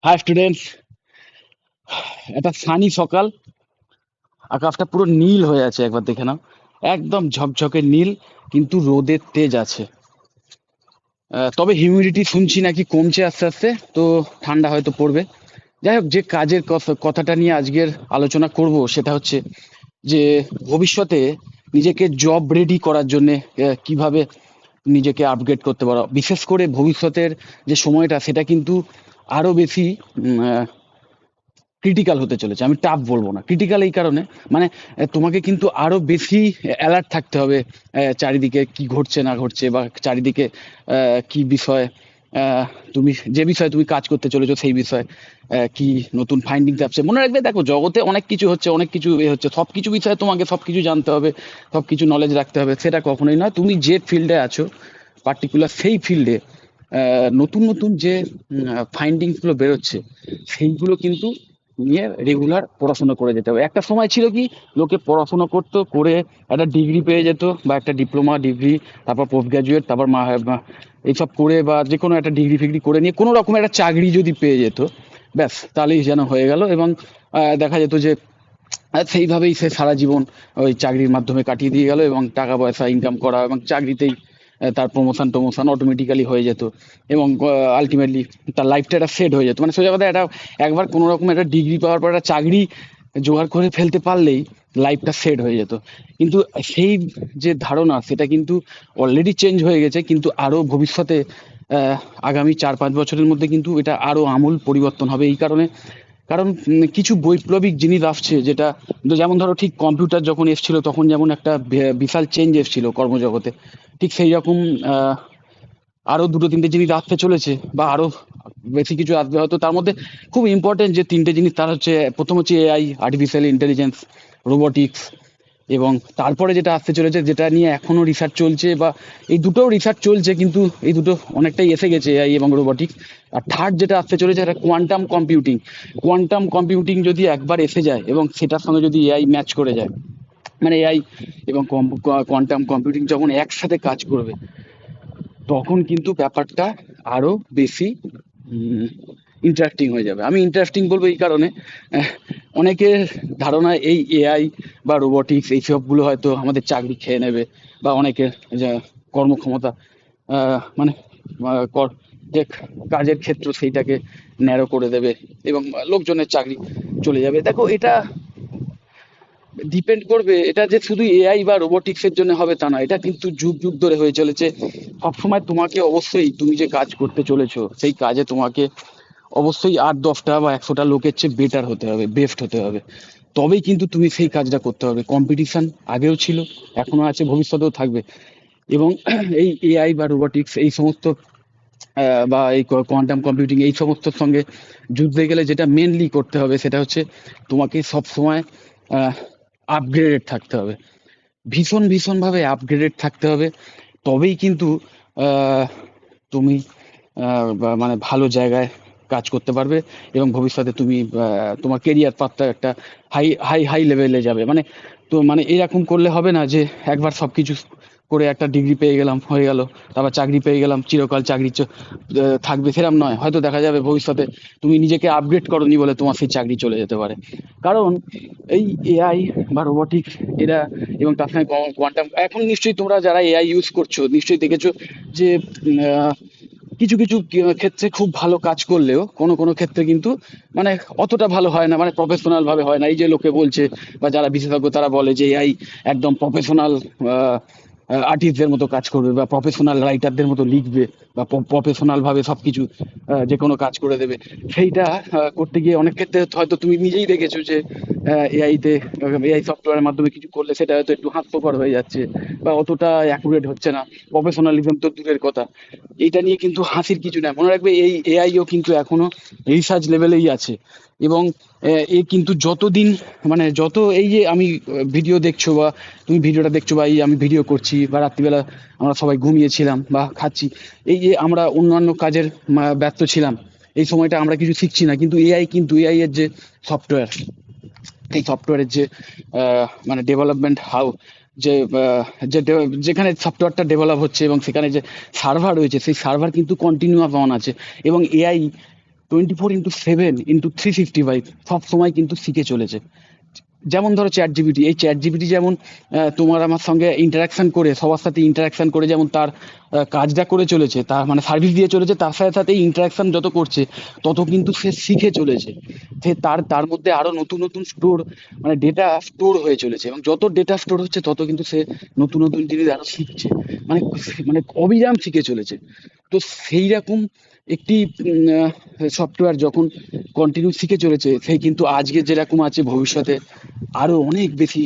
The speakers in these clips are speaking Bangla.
High students. একটা সানি সকাল, আকাশটা পুরো নীল হয়ে আছে, একবার দেখে নাও। একদম ঝকঝকে নীল, কিন্তু রোদের তেজ আছে। তবে হিউমিডিটি শুনছি নাকি কমছে আস্তে আস্তে, তো ঠান্ডা হয়তো পড়বে। যাই হোক, যে কাজের কথাটা নিয়ে আজকের আলোচনা করব সেটা হচ্ছে যে ভবিষ্যতে নিজেকে জব রেডি করার জন্য কিভাবে নিজেকে আপগ্রেড করতে পারো। বিশেষ করে ভবিষ্যতের যে সময়টা, সেটা কিন্তু আরো বেশি ক্রিটিক্যাল হতে চলেছে। আমি টাফ বলবো না, ক্রিটিক্যাল এই কারণে, মানে তোমাকে কিন্তু আরো বেশি অ্যালার্ট থাকতে হবে। চারিদিকে কি ঘটছে না ঘটছে, বা চারিদিকে কি বিষয়, আহ, তুমি যে বিষয়ে তুমি কাজ করতে চলেছো সেই বিষয়ে কি নতুন ফাইন্ডিংস আসছে। মনে রাখবে, দেখো, জগতে অনেক কিছু হচ্ছে, অনেক কিছু হচ্ছে, সব কিছু বিষয়ে তোমাকে সব কিছু জানতে হবে, সব কিছু নলেজ রাখতে হবে, সেটা কখনোই নয়। তুমি যে ফিল্ডে আছো, পার্টিকুলার সেই ফিল্ডে নতুন নতুন যে ফাইন্ডিংস গুলো বেরোচ্ছে, সেইগুলো কিন্তু নিয়ে রেগুলার পড়াশোনা করে যেতে হবে। একটা সময় ছিল কি, লোকে পড়াশোনা করতো, করে একটা ডিগ্রি পেয়ে যেত, বা একটা ডিপ্লোমা ডিগ্রি, তারপর পোস্ট গ্রাজুয়েট, তারপর এইসব করে, বা যে কোনো একটা ডিগ্রি ফিগ্রি করে নিয়ে কোনো রকম একটা চাকরি যদি পেয়ে যেত, ব্যাস তাহলেই যেন হয়ে গেল। এবং দেখা যেত যে সেইভাবেই সে সারা জীবন ওই চাকরির মাধ্যমে কাটিয়ে দিয়ে গেল, এবং টাকা পয়সা ইনকাম করা, এবং চাকরিতেই তার প্রমোশন টমোশন অটোমেটিক্যালি হয়ে যেত, এবং আলটিমেটলি তার লাইফটা একটা সেট হয়ে যেত। মানে সোজা কথা, একটা একবার কোনো রকম একটা ডিগ্রি পাওয়ার পর একটা চাকরি জোগাড় করে ফেলতে পারলেই লাইফটা সেট হয়ে যেত। কিন্তু সেই যে ধারণা, সেটা কিন্তু অলরেডি চেঞ্জ হয়ে গেছে, কিন্তু আরো ভবিষ্যতে আগামী 4-5 বছরের মধ্যে কিন্তু এটা আরো আমূল পরিবর্তন হবে। এই কারণে, কারণ কিছু বৈপ্লবিক জিনিস আসছে, যেটা যেমন ধরো, ঠিক কম্পিউটার যখন এসেছিল তখন যেমন একটা বিশাল চেঞ্জ এসেছিল কর্মজগতে, ঠিক সেই রকম আরো দুটো তিনটে জিনিস আসতে চলেছে, বা আরো বেশি কিছু আসবে হয়তো। তার মধ্যে খুব ইম্পর্টেন্ট যে তিনটে জিনিস, তার হচ্ছে প্রথম হচ্ছে এআই, আর্টিফিশিয়াল ইন্টেলিজেন্স, রোবোটিক্স, এবং তারপরে যেটা আসতে চলেছে, যেটা নিয়ে এখনো রিসার্চ চলছে, বা এই দুটোও রিসার্চ চলছে, কিন্তু এই দুটো অনেকটাই এসে গেছে, এআই এবং রোবোটিক্স। আর থার্ড যেটা আসতে চলেছে, এটা কোয়ান্টাম কম্পিউটিং। কোয়ান্টাম কম্পিউটিং যদি একবার এসে যায়, এবং সেটার সঙ্গে যদি এআই ম্যাচ করে যায়, মানে এআই এবং কোয়ান্টাম কম্পিউটিং যখন একসাথে কাজ করবে, তখন কিন্তু ব্যাপারটা আরো বেশি ইন্টারেস্টিং হয়ে যাবে। আমি ইন্টারেস্টিং বলবো এই কারণে, আহ, অনেকের ধারণা এই এআই বা রোবোটিক্স এই সবগুলো হয়তো আমাদের চাকরি খেয়ে নেবে, বা অনেকের যে কর্মক্ষমতা, মানে যে কাজের ক্ষেত্র সেইটাকে ন্যারো করে দেবে, এবং লোকজনের চাকরি চলে যাবে। দেখো, এটা ডিপেন্ড করবে, এটা যে শুধু এআই বা রোবোটিক্স এর জন্য হবে তা না, এটা কিন্তু যুগ যুগ ধরে হয়ে চলেছে। সবসময় তোমাকে অবশ্যই, তুমি যে কাজ করতে চলেছো সেই কাজে তোমাকে অবশ্যই 8-10টা বা 100টা লোকের চেয়ে বেটার হতে হবে, বেস্ট হতে হবে, তবেই কিন্তু তুমি সেই কাজটা করতে হবে। কম্পিটিশন আগেও ছিল, এখনো আছে, ভবিষ্যতেও থাকবে। এবং এই এআই বা রোবোটিক্স এই সমস্ত বা এই কোয়ান্টাম কম্পিউটিং এই সমস্তর সঙ্গে যুদ্ধে গেলে যেটা মেনলি করতে হবে, সেটা হচ্ছে তোমাকে সব সময় আপগ্রেডেড থাকতে হবে, ভীষণ ভীষণ ভাবে আপগ্রেডেড থাকতে হবে। তবেই কিন্তু আহ, তুমি মানে ভালো জায়গায় কাজ করতে পারবে, এবং ভবিষ্যতে তুমি তোমার কেরিয়ার পাথটা একটা হাই হাই হাই লেভেলে যাবে। মানে, তো মানে এরকম করলে হবে না যে একবার সবকিছু করে একটা ডিগ্রি পেয়ে গেলাম, হয়ে গেল, তারপর চাকরি পেয়ে গেলাম, চিরকাল চাকরি থাকবে, সেরকম নয়। হয়তো দেখা যাবে ভবিষ্যতে তুমি নিজেকে আপগ্রেড করনি বলে তোমার সেই চাকরি চলে যেতে পারে। কারণ এই এআই বা রোবোটিক্স এরা, এবং তার সঙ্গে কোয়ান্টাম, এখন নিশ্চয়ই তোমরা যারা এআই ইউজ করছো নিশ্চয়ই দেখেছো যে কিছু কিছু ক্ষেত্রে খুব ভালো কাজ করলেও কোনো কোনো ক্ষেত্রে কিন্তু মানে অতটা ভালো হয় না, মানে প্রফেশনাল ভাবে হয় না। এই যে লোকে বলছে, বা যারা বিশেষজ্ঞ তারা বলে যে এআই একদম প্রফেশনাল আর্টিস্টদের মতো কাজ করবে, বা প্রফেশনাল রাইটারদের মতো লিখবে, বা প্রফেশনাল ভাবে সবকিছু যে কোনো কাজ করে দেবে। সেইটা করতে গিয়ে অনেক ক্ষেত্রে হয়তো তুমি নিজেই দেখেছো যে এআইতে, এআই সফটওয়্যারের মাধ্যমে কিছু করলে সেটা হয়তো একটু হাস্যকর হয়ে যাচ্ছে, বা অতটা অ্যাকুরেট হচ্ছে না, প্রফেশনালিজম তো দূরের কথা। এইটা নিয়ে কিন্তু হাসির কিছু নাই। মনে রাখবে, এই এআইও কিন্তু এখনো রিসার্চ লেভেলেই আছে। এবং এ কিন্তু যতদিন, মানে যত এই যে আমি ভিডিও দেখছো, বা তুমি ভিডিওটা দেখছো, বা এই আমি ভিডিও করছি, বা রাত্রিবেলা আমরা সবাই ঘুমিয়েছিলাম বা খাচ্ছি, এই যে আমরা অন্যান্য কাজের ব্যস্ত ছিলাম, এই সময়টা আমরা কিছু শিখছি না। কিন্তু এআই, কিন্তু এআই এর যে সফটওয়্যার, এই সফটওয়্যারের যে মানে ডেভেলপমেন্ট হাউ, যে যেখানে সফটওয়্যারটা ডেভেলপ হচ্ছে, এবং সেখানে যে সার্ভার রয়েছে, সেই সার্ভার কিন্তু কন্টিনিউয়াস অন আছে। এবং এআই 24/7/365 সব সময় কিন্তু শিখে চলেছে। যেমন ধরো চ্যাট জিপিটি, এই চ্যাট জিপিটি যেমন তোমার আমার সঙ্গে ইন্টারাকশন করে, সবার সাথে ইন্টারাকশন করে যেমন তার কাজটা করে চলেছে, তার মানে সার্ভিস দিয়ে চলেছে, তার সাথে সাথে ইন্টারাকশন যত করছে তত কিন্তু সে শিখে চলেছে। সে তার তার মধ্যে আরো নতুন নতুন স্টোর, মানে ডেটা স্টোর হয়ে চলেছে, এবং যত ডেটা স্টোর হচ্ছে তত কিন্তু সে নতুন নতুন জিনিস আরো শিখছে, মানে মানে অবিরাম শিখে চলেছে। তো সেই রকম একটি সফটওয়্যার যখন কন্টিনিউ শিখে চলেছে, সেই কিন্তু আজকে যেরকম আছে ভবিষ্যতে আরো অনেক বেশি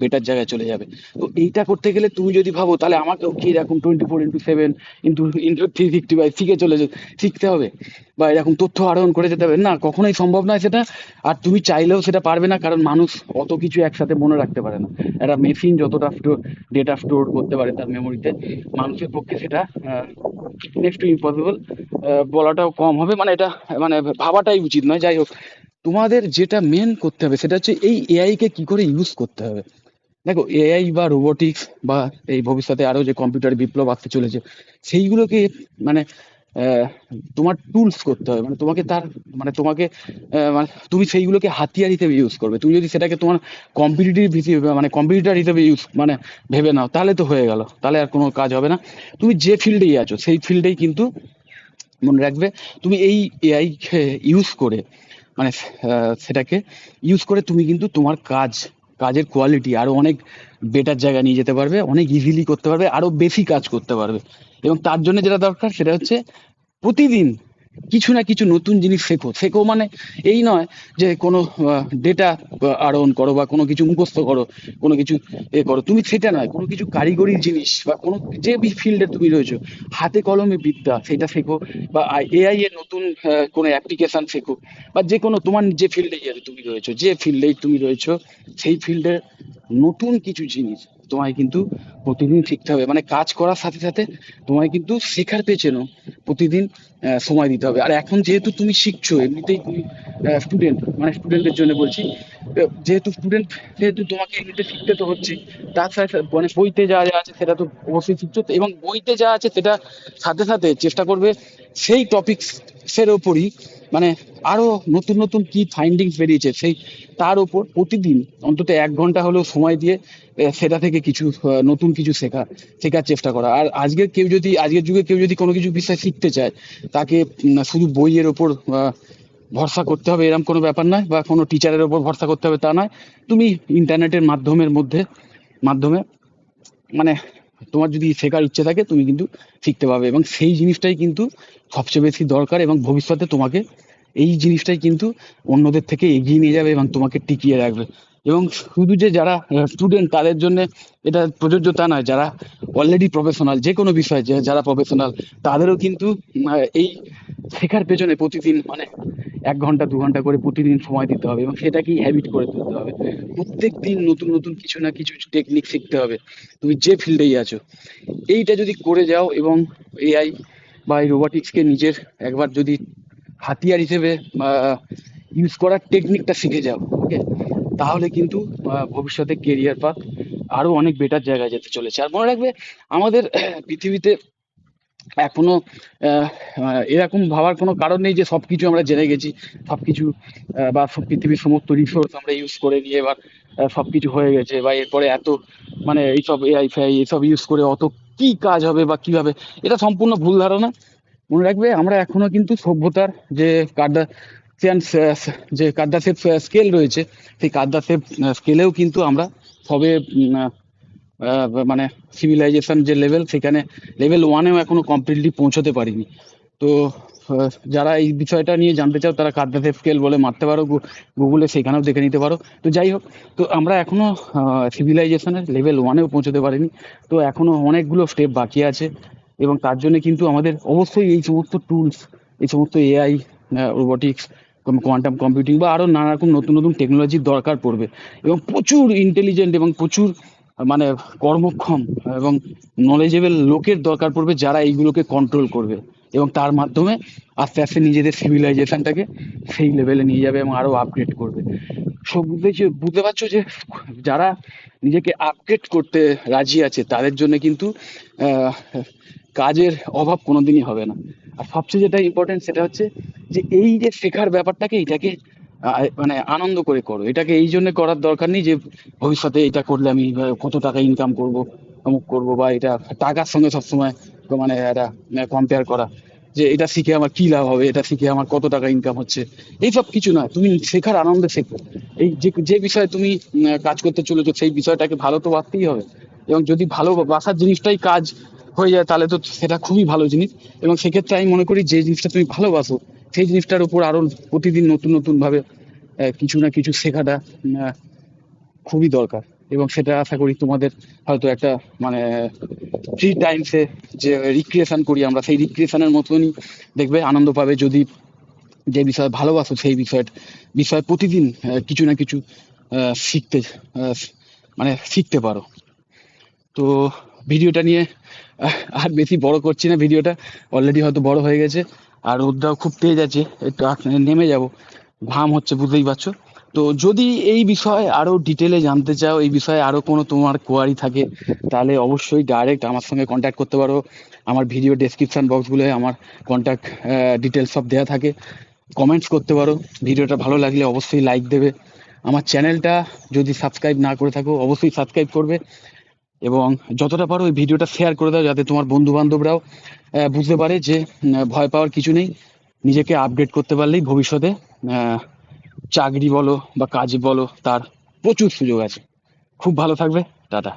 বেটার জায়গায় চলে যাবে। তো এইটা করতে গেলে তুমি যদি ভাবো তাহলে আমাকেও কি এরকম 24/7/365 শিখে চলেছে, শিখতে হবে বা এরকম তথ্য আহরণ করে যেতে হবে, না, কখনোই সম্ভব নয় সেটা। আর তুমি চাইলেও সেটা পারবে না, কারণ মানুষ অত কিছু একসাথে মনে রাখতে পারে না। একটা মেশিন যতটা ডেটা স্টোর করতে পারে তার মেমোরিতে, মানুষের পক্ষে সেটা নেক্সট টু ইম্পসিবল বলাটাও কম হবে, মানে এটা মানে ভাবাটাই উচিত নয়। যাই হোক, তোমাদের যেটা মেন করতে হবে সেটা হচ্ছে এই এআই কে কি করে ইউজ করতে হবে। দেখো, এআই বা রোবোটিক্স বা এই ভবিষ্যতে আরো যে কম্পিউটার বিপ্লব আসতে চলেছে, সেইগুলোকে মানে আহ, তোমার টুলস করতে হবে, মানে তোমাকে তার মানে তোমাকে মানে তুমি সেইগুলোকে হাতিয়ার হিসেবে ইউজ করবে। তুমি যদি সেটাকে তোমার কম্পিটিটিভ হিসেবে মানে কম্পিটিটর হিসেবে ইউজ মানে ভেবে নাও, তাহলে তো হয়ে গেল, তাহলে আর কোনো কাজ হবে না। তুমি যে ফিল্ডেই আছো সেই ফিল্ডেই কিন্তু মনে রাখবে, তুমি এই এআই ইউজ করে মানে সেটাকে ইউজ করে তুমি কিন্তু তোমার কাজের কোয়ালিটি আরো অনেক বেটার জায়গায় নিয়ে যেতে পারবে, অনেক ইজিলি করতে পারবে, আরো বেশি কাজ করতে পারবে। এবং তার জন্য যেটা দরকার সেটা হচ্ছে প্রতিদিন কিছু না কিছু নতুন জিনিস শেখো। শেখো মানে এই নয় যে কোনো ডেটা আরোহণ করো বা কোনো কিছু মুখস্থ করো, কোনো কিছু করো, তুমি সেটা নয়, কোনো কিছু কারিগরি জিনিস বা কোনো যে ফিল্ডে তুমি রয়েছো, হাতে কলমে বিদ্যা সেটা শেখো, বা এআই এর নতুন কোনো অ্যাপ্লিকেশন শেখো, বা যে কোনো তোমার যে ফিল্ডে তুমি রয়েছো, যে ফিল্ডেই তুমি রয়েছো সেই ফিল্ডে নতুন কিছু জিনিস তোমায় কিন্তু প্রতিদিন শিখতে হবে। মানে কাজ করার সাথে সাথে তোমায় কিন্তু শেখার পেছনেও প্রতিদিন সময় দিতে হবে। আর এখন যেহেতু তুমি শিখছো, এমনিতেই তুমি স্টুডেন্ট, মানে স্টুডেন্টের জন্য বলছি, যেহেতু স্টুডেন্ট সেহেতু তোমাকে এমনিতে শিখতে তো হচ্ছে। তার সাথে সাথে মানে বইতে যা যা আছে সেটা তো অবশ্যই শিখছো তো, এবং বইতে যা আছে সেটা সাথে সাথে চেষ্টা করবে সেই টপিকস এর ওপরই, মানে আরো নতুন নতুন কি ফাইন্ডিংস বেরিয়েছে সেই তার উপর প্রতিদিন অন্তত 1 ঘন্টা হলেও সময় দিয়ে সেটা থেকে কিছু নতুন কিছু শেখার চেষ্টা করা। আর আজকের যুগে কেউ যদি কোনো কিছু বিষয় শিখতে চায়, তাকে শুধু বইয়ের ওপর ভরসা করতে হবে এরকম কোনো ব্যাপার নয়, বা কোনো টিচারের ওপর ভরসা করতে হবে তা নয়। তুমি ইন্টারনেটের মাধ্যমে মানে তোমার যদি শেখার ইচ্ছে থাকে তুমি কিন্তু শিখতে পারবে, এবং সেই জিনিসটাই কিন্তু সবচেয়ে বেশি দরকার, এবং ভবিষ্যতে তোমাকে এই জিনিসটাই কিন্তু অন্যদের থেকে এগিয়ে নিয়ে যাবে এবং তোমাকে টিকিয়ে রাখবে। এবং শুধু যে যারা স্টুডেন্ট তাদের জন্য এটা প্রযোজ্য তা নয়, যারা অলরেডি প্রফেশনাল যে কোনো বিষয়ে, যারা প্রফেশনাল তাদেরও কিন্তু এই শেখার পেছনে প্রতিদিন মানে 1 ঘন্টা 2 ঘন্টা করে প্রতিদিন সময় দিতে হবে, এবং সেটাকেই হ্যাবিট করে তুলতে হবে। প্রত্যেক দিন নতুন নতুন কিছু না কিছু টেকনিক শিখতে হবে, তুমি যে ফিল্ডেই আছো। এইটা যদি করে যাও এবং এআই বা এই রোবোটিক্সকে নিজের একবার যদি হাতিয়ার হিসেবে ইউজ করার টেকনিকটা শিখে যাও, ওকে, তাহলে কিন্তু ভবিষ্যতে কেরিয়ার পাথ আরো অনেক বেটার জায়গায় যেতে চলেছে। আর মনে রাখবে, আমাদের পৃথিবীতে এখনো এরকম ভাবার কোনো কারণ নেই যে সবকিছু আমরা জেনে গেছি, সবকিছু বা পৃথিবীর সমস্ত রিসোর্স আমরা ইউজ করে নিয়ে এবার সবকিছু হয়ে গেছে, বা এরপরে এত মানে এইসব এআই ফেআই এসব ইউজ করে অত কি কাজ হবে বা কিভাবে, এটা সম্পূর্ণ ভুল ধারণা। মনে রাখবে, আমরা এখনো কিন্তু সভ্যতার যে কার্দাসিয়ান যে কার্দাসের স্কেল রয়েছে, সেই কার্দাসের স্কেলেও কিন্তু আমরা সবে মানে সিভিলাইজেশন যে লেভেল, সেখানে লেভেল ওয়ানেও এখনো কমপ্লিটলি পৌঁছতে পারিনি। তো যারা এই বিষয়টা নিয়ে জানতে চাও তারা কার্দাসেপ স্কেল বলে মারতে পারো গুগলে, সেখানেও দেখে নিতে পারো। তো যাই হোক, তো আমরা এখনো সিভিলাইজেশনের লেভেল ওয়ানেও পৌঁছতে পারিনি, তো এখনো অনেকগুলো স্টেপ বাকি আছে। এবং তার জন্য কিন্তু আমাদের অবশ্যই এই সমস্ত টুলস, এই সমস্ত এআই, রোবোটিক্স, কোয়ান্টাম কম্পিউটিং বা আরো নানা রকম নতুন নতুন টেকনোলজির দরকার পড়বে, এবং প্রচুর ইন্টেলিজেন্ট এবং প্রচুর মানে কর্মক্ষম এবং নলেজেবল লোকের দরকার পড়বে, যারা এইগুলোকে কন্ট্রোল করবে এবং তার মাধ্যমে আস্তে আস্তে নিজেদের সিভিলাইজেশনটাকে সেই লেভেলে নিয়ে যাবে এবং আরো আপগ্রেড করবে। সব বুঝতে পারছো যে যারা নিজেকে আপগ্রেড করতে রাজি আছে তাদের জন্য কিন্তু আহ, কাজের অভাব কোনোদিনই হবে না। আর সবচেয়ে যেটা ইম্পর্টেন্ট সেটা হচ্ছে যে এই যে শেখার ব্যাপারটাকে এটাকে মানে আনন্দ করে করো। এটাকে এই জন্য করার দরকার নেই যে ভবিষ্যতে এটা করলে আমি কত টাকা ইনকাম করব, অমুক করব, বা এটা টাকার সঙ্গে সবসময় মানে একটা কম্পেয়ার করা যে এটা শিখে আমার কি লাভ হবে, এটা শিখে আমার কত টাকা ইনকাম হচ্ছে। এইসব কিছু নয়, তুমি শেখার আনন্দে শেখো। এই যে যে বিষয়ে তুমি কাজ করতে চলেছো সেই বিষয়টাকে ভালো তো বাসতেই হবে, এবং যদি ভালো বাসার জিনিসটাই কাজ হয়ে যায় তাহলে তো সেটা খুবই ভালো জিনিস। এবং সেক্ষেত্রে আমি মনে করি যে জিনিসটা তুমি ভালোবাসো সেই জিনিসটার উপর আরো প্রতিদিন নতুন নতুন ভাবে কিছু না কিছু শেখাটা খুবই দরকার। এবং সেটা আশা করি তোমাদের হয়তো একটা মানে ফ্রি টাইমসে যে রিক্রিয়েশন করি আমরা, সেই রিক্রিয়েশনের মতনই দেখবে আনন্দ পাবে যদি যে বিষয়ে ভালোবাসো সেই বিষয়ে প্রতিদিন কিছু না কিছু শিখতে মানে শিখতে পারো। তো ভিডিওটা নিয়ে আর বেশি বড় করছি না, ভিডিওটা অলরেডি হয়তো বড় হয়ে গেছে। আর রোদটাও খুব তেজ আছে, একটু নেমে যাব, ঘাম হচ্ছে বুঝতেই পারছো। তো যদি এই বিষয়ে আরো ডিটেলে জানতে চাও, এই বিষয়ে আরো কোনো তোমার কোয়ারি থাকে, তাহলে অবশ্যই ডাইরেক্ট আমার সঙ্গে কন্ট্যাক্ট করতে পারো। আমার ভিডিও ডেসক্রিপশন বক্সগুলোয় আমার কন্ট্যাক্ট ডিটেলস সব দেওয়া থাকে। কমেন্টস করতে পারো। ভিডিওটা ভালো লাগলে অবশ্যই লাইক দেবে। আমার চ্যানেলটা যদি সাবস্ক্রাইব না করে থাকো অবশ্যই সাবস্ক্রাইব করবে, এবং যতটা পারো ওই ভিডিওটা শেয়ার করে দাও যাতে তোমার বন্ধু বান্ধবরাও বুঝতে পারে যে ভয় পাওয়ার কিছু নেই। নিজেকে আপডেট করতে পারলেই ভবিষ্যতে আহ, চাকরি বলো বা কাজ বলো তার প্রচুর সুযোগ আছে। খুব ভালো থাকবে। টাটা।